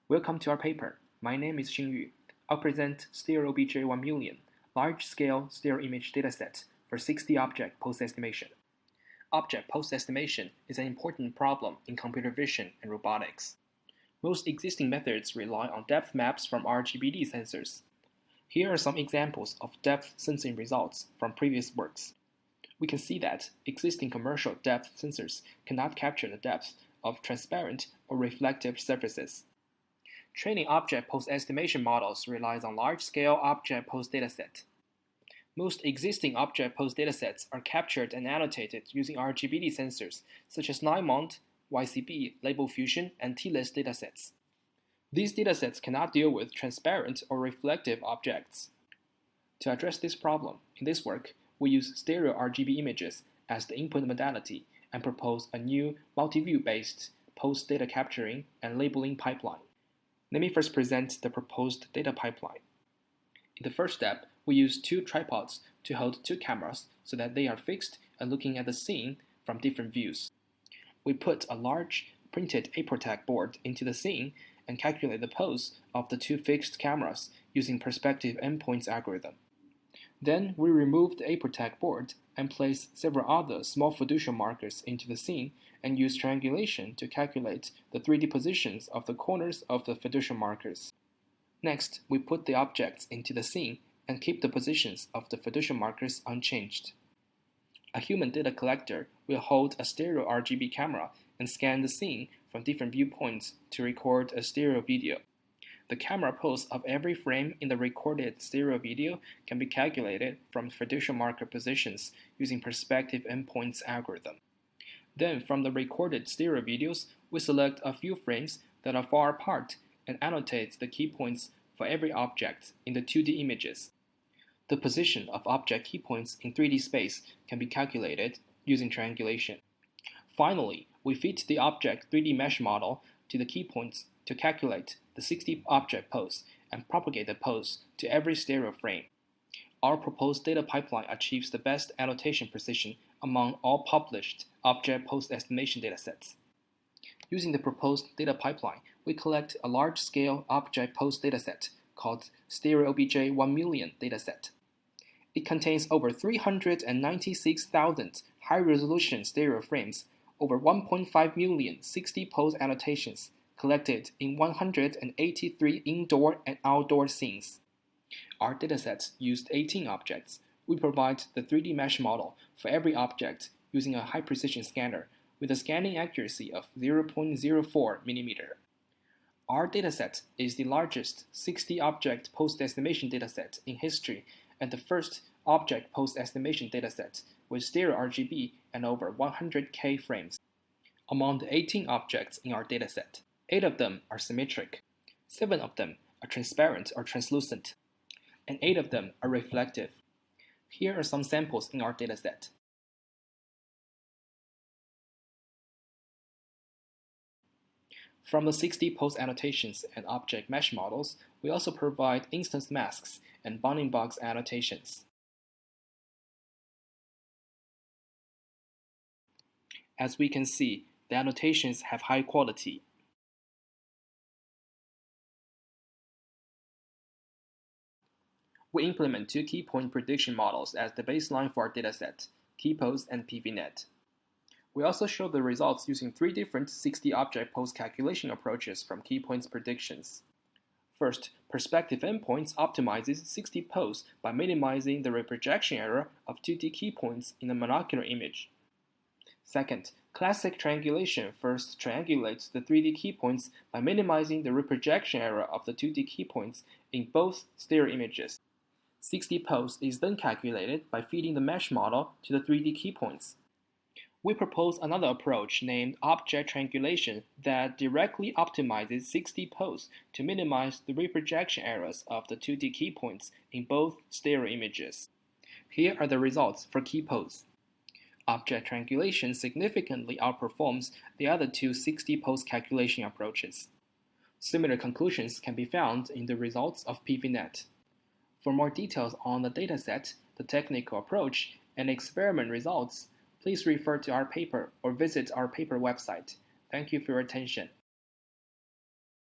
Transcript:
Welcome to our paper. My name is Xingyu. I'll present StereOBJ-1M, large-scale stereo image dataset for 6D object post-estimation. Object post-estimation is an important problem in computer vision and robotics. Most existing methods rely on depth maps from RGBD sensors. Here are some examples of depth sensing results from previous works. We can see that existing commercial depth sensors cannot capture the depth of transparent or reflective surfaces. Training object post-estimation models relies on large-scale object post-dataset. Most existing object post-datasets are captured and annotated using RGBD sensors such as 9-mount, YCB, label fusion, and T-list datasets. These datasets cannot deal with transparent or reflective objects. To address this problem, in this work, we use stereo RGB images as the input modality and propose a new multi-view-based post-data capturing and labeling pipeline. Let me first present the proposed data pipeline. In the first step, we use two tripods to hold two cameras so that they are fixed and looking at the scene from different views. We put a large printed APROTAC board into the scene and calculate the pose of the two fixed cameras using perspective endpoints algorithm. Then we remove the APROTAC board and place several other small fiducial markers into the scene and use triangulation to calculate the 3D positions of the corners of the fiducial markers. Next, we put the objects into the scene and keep the positions of the fiducial markers unchanged. A human data collector will hold a stereo RGB camera and scan the scene from different viewpoints to record a stereo video. The camera pose of every frame in the recorded stereo video can be calculated from fiducial marker positions using perspective endpoints algorithm. Then, from the recorded stereo videos, we select a few frames that are far apart and annotate the key points for every object in the 2D images. The position of object key points in 3D space can be calculated using triangulation. Finally, we fit the object 3D mesh model to the key points to calculate the 6D object pose and propagate the pose to every stereo frame. Our proposed data pipeline achieves the best annotation precision among all published object post-estimation datasets. Using the proposed data pipeline, we collect a large-scale object post dataset called StereOBJ-1M dataset. It contains over 396,000 high-resolution stereo frames, over 1.5 million 6D pose annotations collected in 183 indoor and outdoor scenes. Our dataset used 18 objects. We provide the 3D mesh model for every object using a high-precision scanner with a scanning accuracy of 0.04 mm. Our dataset is the largest 6D object post-estimation dataset in history and the first object post-estimation dataset with stereo RGB and over 100K frames. Among the 18 objects in our dataset, 8 of them are symmetric, 7 of them are transparent or translucent, and 8 of them are reflective. Here are some samples in our dataset. From the 6D pose annotations and object mesh models, we also provide instance masks and bounding box annotations. As we can see, the annotations have high quality. We implement two keypoint prediction models as the baseline for our dataset, keypose and PVNet. We also show the results using 3 different 6D object pose calculation approaches from keypoints predictions. First, perspective endpoints optimizes 6D pose by minimizing the reprojection error of 2D keypoints in a monocular image. Second, classic triangulation first triangulates the 3D keypoints by minimizing the reprojection error of the 2D keypoints in both stereo images. 6D pose is then calculated by feeding the mesh model to the 3D keypoints. We propose another approach named object triangulation that directly optimizes 6D pose to minimize the reprojection errors of the 2D keypoints in both stereo images. Here are the results for keypose. Object triangulation significantly outperforms the other two 6D pose calculation approaches. Similar conclusions can be found in the results of PVNet. For more details on the dataset, the technical approach, and experiment results, please refer to our paper or visit our paper website. Thank you for your attention.